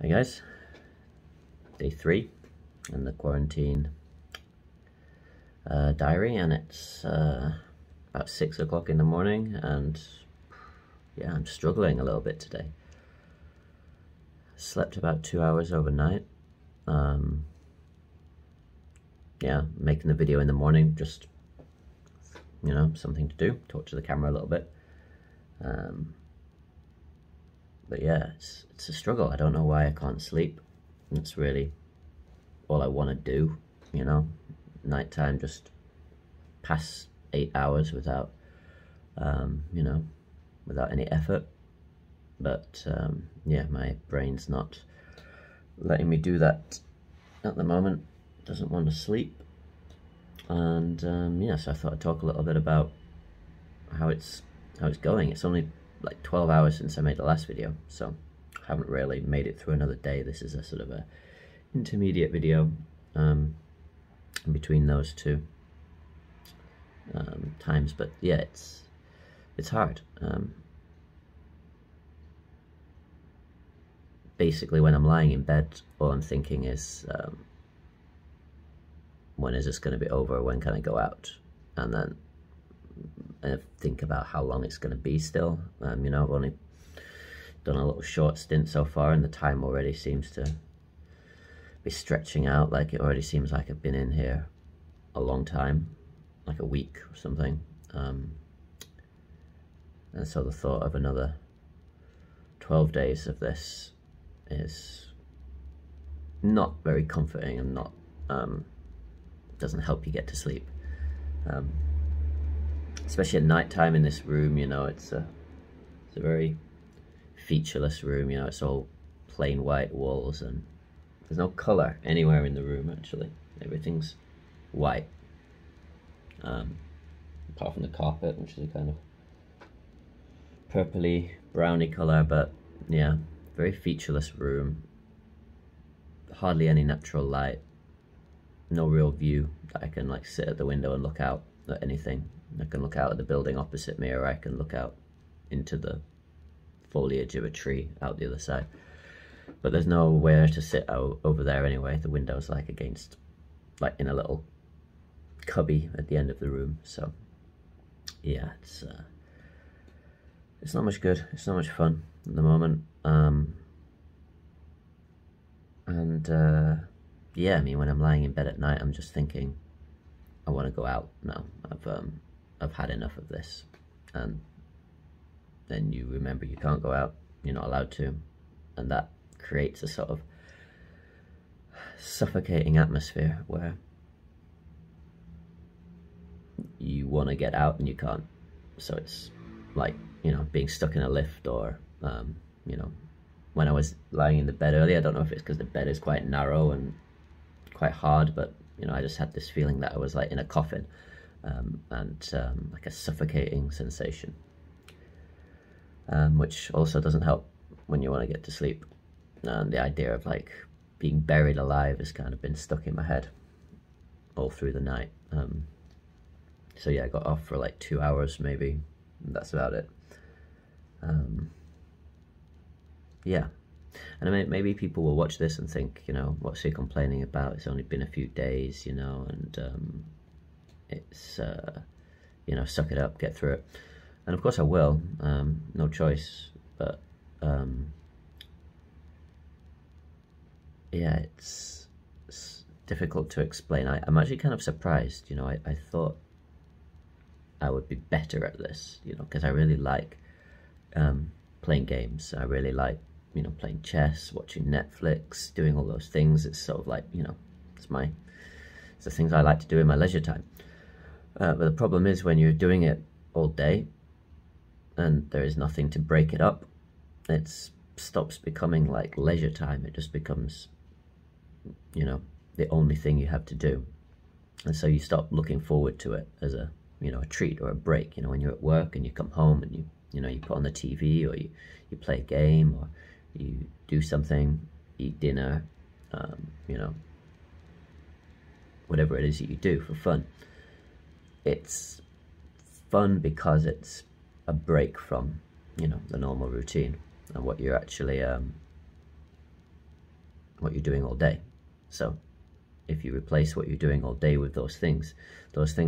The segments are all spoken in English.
Hey guys, day 3 in the quarantine diary, and it's about 6 o'clock in the morning, and yeah, I'm struggling a little bit today. Slept about 2 hours overnight. Yeah, making the video in the morning, just, you know, something to do, talk to the camera a little bit. But yeah, it's a struggle. I don't know why I can't sleep. It's really all I want to do, you know. Nighttime, just pass 8 hours without, you know, without any effort. But yeah, my brain's not letting me do that at the moment. Doesn't want to sleep. And yeah, so I thought I'd talk a little bit about how it's going. It's only like 12 hours since I made the last video, so I haven't really made it through another day. This is a sort of a intermediate video in between those two times. But yeah, it's hard. Basically, when I'm lying in bed, all I'm thinking is, when is this going to be over? When can I go out? And then I think about how long it's going to be still. You know, I've only done a little short stint so far, and the time already seems to be stretching out. Like, it already seems like I've been in here a long time, like a week or something. And so the thought of another 12 days of this is not very comforting, and not doesn't help you get to sleep, especially at night time in this room. You know, it's a very featureless room. You know, it's all plain white walls, and there's no color anywhere in the room. Actually, everything's white, apart from the carpet, which is a kind of purpley browny color. But yeah, very featureless room, hardly any natural light, no real view that I can like sit at the window and look out at anything. I can look out at the building opposite me, or I can look out into the foliage of a tree out the other side. But there's nowhere to sit out over there anyway. The window's like against, like in a little cubby at the end of the room. So yeah, it's not much good. It's not much fun at the moment. Yeah, I mean, when I'm lying in bed at night, I'm just thinking, I want to go out now. I've had enough of this. And then you remember you can't go out. You're not allowed to, and that creates a sort of suffocating atmosphere where you want to get out and you can't. So it's like, you know, being stuck in a lift, or you know, when I was lying in the bed earlier, I don't know if it's because the bed is quite narrow and quite hard, but you know, I just had this feeling that I was like in a coffin, and like a suffocating sensation, which also doesn't help when you want to get to sleep. And the idea of like being buried alive has kind of been stuck in my head all through the night. So yeah, I got off for like 2 hours maybe, and that's about it. Yeah, and I mean, maybe people will watch this and think, you know, what's he complaining about? It's only been a few days, you know, and it's, you know, suck it up, get through it. And of course I will, no choice. But yeah, it's difficult to explain. I'm actually kind of surprised, you know. I thought I would be better at this, you know, because I really like playing games. I really like, you know, playing chess, watching Netflix, doing all those things. It's sort of like, you know, it's the things I like to do in my leisure time. But the problem is, when you're doing it all day and there is nothing to break it up, it stops becoming like leisure time. It just becomes, you know, the only thing you have to do. And so you stop looking forward to it as a, you know, a treat or a break. You know, when you're at work and you come home and you know, you put on the TV, or you play a game, or you do something, eat dinner, you know, whatever it is that you do for fun. It's fun because it's a break from, you know, the normal routine and what you're actually what you're doing all day. So if you replace what you're doing all day with those things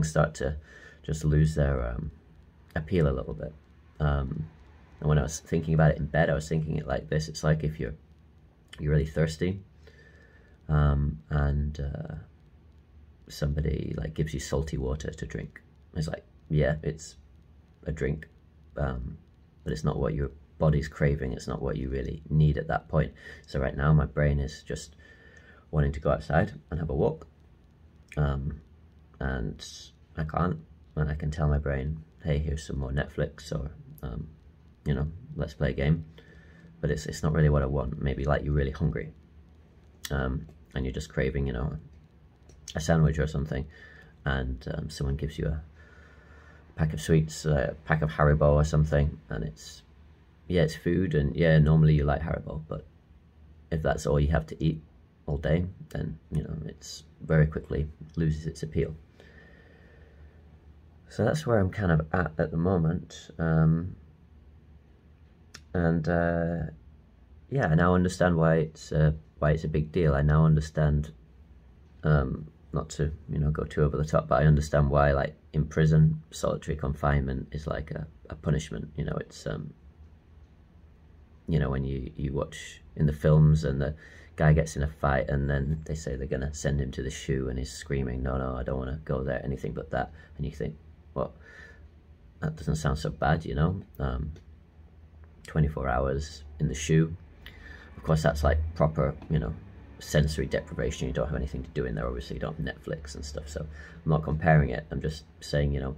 start to just lose their appeal a little bit. And when I was thinking about it in bed, I was thinking it like this. It's like if you're really thirsty, and somebody like gives you salty water to drink. It's like, yeah, it's a drink, but it's not what your body's craving. It's not what you really need at that point. So right now my brain is just wanting to go outside and have a walk, and I can't, and I can tell my brain, hey, here's some more Netflix, or you know, let's play a game, but it's not really what I want. Maybe like you're really hungry, and you're just craving, you know, a sandwich or something, and someone gives you a pack of sweets, a pack of Haribo or something, and it's food, and yeah, normally you like Haribo, but if that's all you have to eat all day, then, you know, it's very quickly loses its appeal. So that's where I'm kind of at the moment, yeah, I now understand why it's a big deal. I now understand, not to, you know, go too over the top, but I understand why, like, in prison, solitary confinement is like a punishment. You know, it's you know, when you watch in the films and the guy gets in a fight and then they say they're gonna send him to the shoe and he's screaming, no, I don't want to go there, anything but that, and you think, well, that doesn't sound so bad, you know. 24 hours in the shoe, of course that's like proper, you know, sensory deprivation. You don't have anything to do in there, obviously. You don't have Netflix and stuff, so I'm not comparing it. I'm just saying, you know,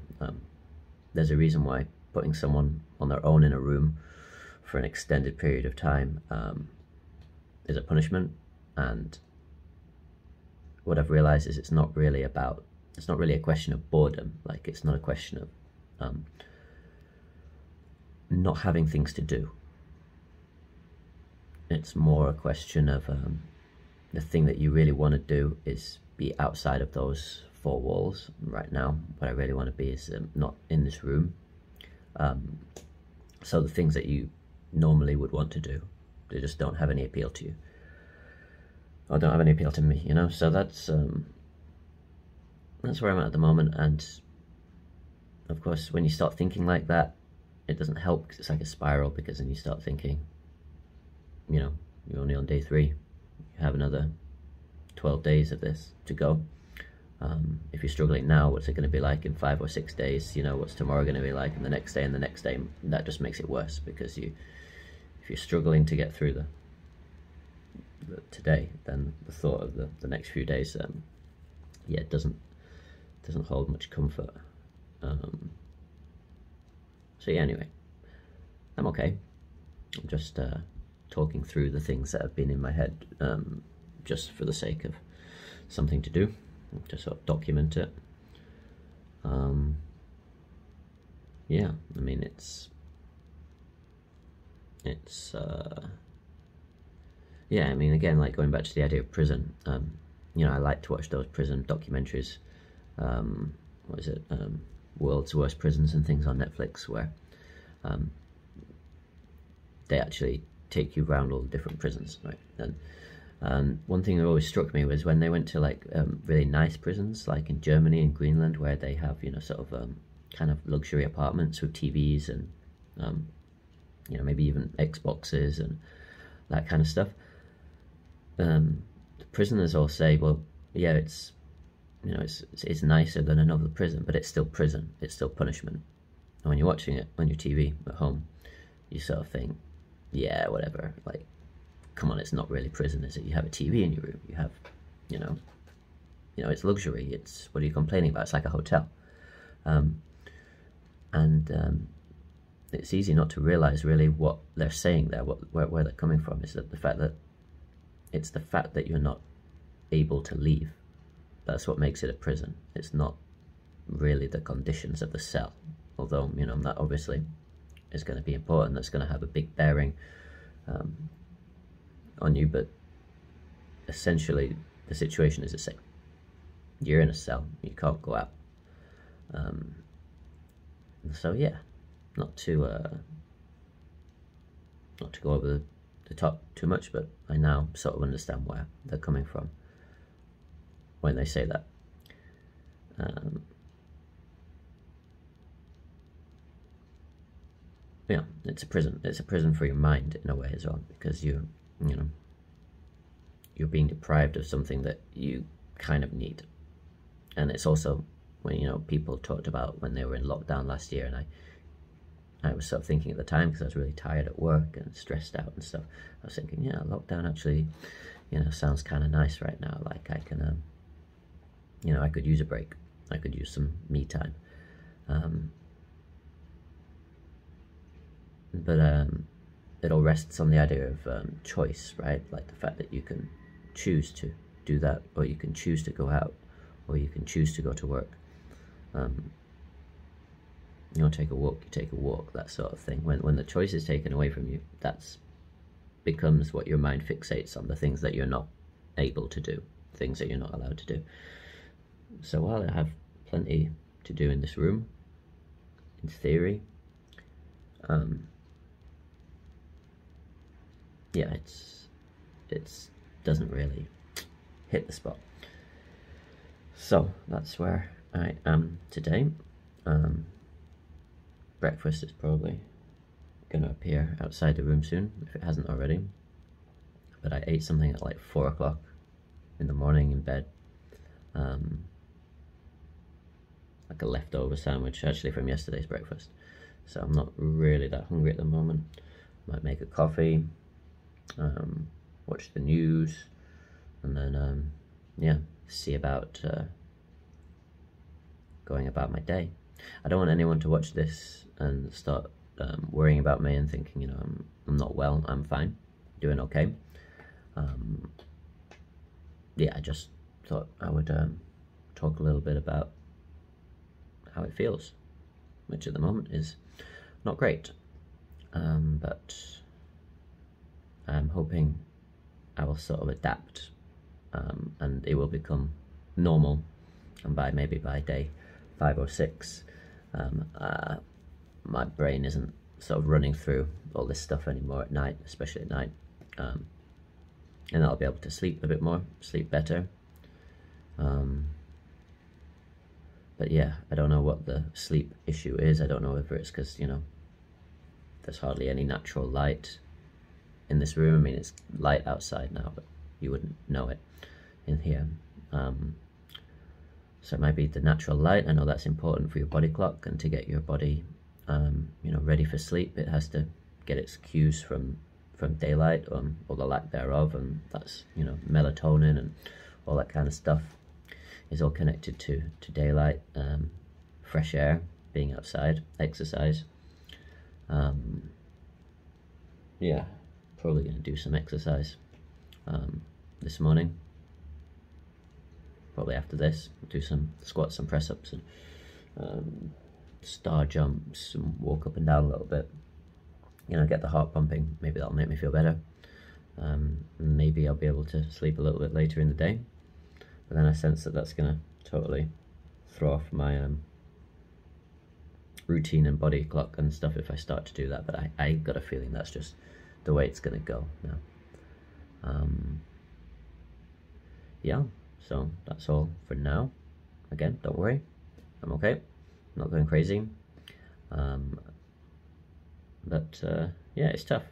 there's a reason why putting someone on their own in a room for an extended period of time is a punishment. And what I've realized is it's not really a question of boredom. Like, it's not a question of not having things to do. It's more a question of the thing that you really want to do is be outside of those four walls. Right now, what I really want to be is not in this room. So the things that you normally would want to do, they just don't have any appeal to you, or don't have any appeal to me, you know. So that's where I'm at the moment. And of course, when you start thinking like that, it doesn't help, because it's like a spiral, because then you start thinking, you know, you're only on day 3, you have another 12 days of this to go. If you're struggling now, what's it going to be like in 5 or 6 days? You know, what's tomorrow going to be like, and the next day, and the next day? That just makes it worse, because if you're struggling to get through the today, then the thought of the next few days, yeah, it doesn't hold much comfort. So yeah, anyway, I'm okay. I'm just talking through the things that have been in my head, just for the sake of something to do, to sort of document it. Yeah, I mean, yeah, I mean, again, like, going back to the idea of prison, you know, I like to watch those prison documentaries. What is it? World's Worst Prisons and things on Netflix, where they actually take you around all the different prisons, right? And one thing that always struck me was when they went to, like, really nice prisons, like in Germany and Greenland, where they have, you know, sort of kind of luxury apartments with TVs and you know, maybe even Xboxes and that kind of stuff. The prisoners all say, well, yeah, it's, you know, it's nicer than another prison, but it's still prison. It's still punishment. And when you're watching it on your TV at home, you sort of think, yeah, whatever. Like, come on, it's not really prison, is it? You have a TV in your room. You have, you know, it's luxury. It's, what are you complaining about? It's like a hotel. It's easy not to realize really what they're saying there, where they're coming from. Is that it's the fact that you're not able to leave. That's what makes it a prison. It's not really the conditions of the cell, although, you know, that obviously is going to be important. That's going to have a big bearing on you, but essentially the situation is the same. You're in a cell, you can't go out. So yeah, not to go over to talk too much, but I now sort of understand where they're coming from when they say that. Yeah, it's a prison. It's a prison for your mind in a way as well, because you're being deprived of something that you kind of need. And it's also when people talked about when they were in lockdown last year, and I was sort of thinking at the time, because I was really tired at work and stressed out and stuff, I was thinking, yeah, lockdown actually sounds kind of nice right now. Like I can I could use a break, I could use some me time. But it all rests on the idea of choice, right? Like the fact that you can choose to do that, or you can choose to go out, or you can choose to go to work. Take a walk, you take a walk, that sort of thing. When the choice is taken away from you, that's becomes what your mind fixates on, the things that you're not able to do, things that you're not allowed to do. So while I have plenty to do in this room, in theory, yeah, it doesn't really hit the spot. So that's where I am today. Breakfast is probably going to appear outside the room soon, if it hasn't already. But I ate something at like 4 o'clock in the morning in bed. Like a leftover sandwich, actually, from yesterday's breakfast. So I'm not really that hungry at the moment. Might make a coffee, watch the news, and then, yeah, see about going about my day. I don't want anyone to watch this and start worrying about me and thinking, I'm not well. I'm fine, doing okay. Yeah, I just thought I would talk a little bit about how it feels, which at the moment is not great, but I'm hoping I will sort of adapt, and it will become normal, and maybe by day 5 or 6, my brain isn't sort of running through all this stuff anymore at night, especially at night, and I'll be able to sleep a bit more, sleep better. But yeah, I don't know what the sleep issue is. I don't know if it's because, there's hardly any natural light in this room. I mean, it's light outside now, but you wouldn't know it in here. So it might be the natural light. I know that's important for your body clock, and to get your body, ready for sleep, it has to get its cues from daylight, or the lack thereof, and that's, melatonin and all that kind of stuff is all connected to daylight, fresh air, being outside, exercise. Yeah, probably going to do some exercise this morning. Probably after this, do some squats and press-ups and star jumps, and walk up and down a little bit. Get the heart pumping. Maybe that'll make me feel better. Maybe I'll be able to sleep a little bit later in the day. But then I sense that that's going to totally throw off my routine and body clock and stuff if I start to do that. But I got a feeling that's just the way it's going to go now. Yeah, so that's all for now. Again, don't worry, I'm okay. I'm not going crazy. But yeah, it's tough.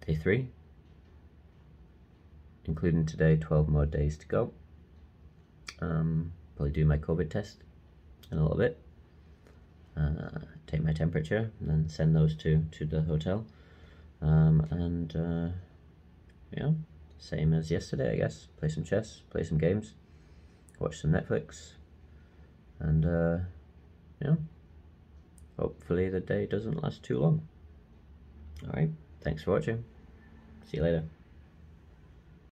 Day 3. Including today, 12 more days to go. Probably do my COVID test in a little bit. Take my temperature and then send those to the hotel. Yeah, same as yesterday, I guess. Play some chess, play some games, watch some Netflix, and yeah, hopefully the day doesn't last too long. Alright, thanks for watching. See you later.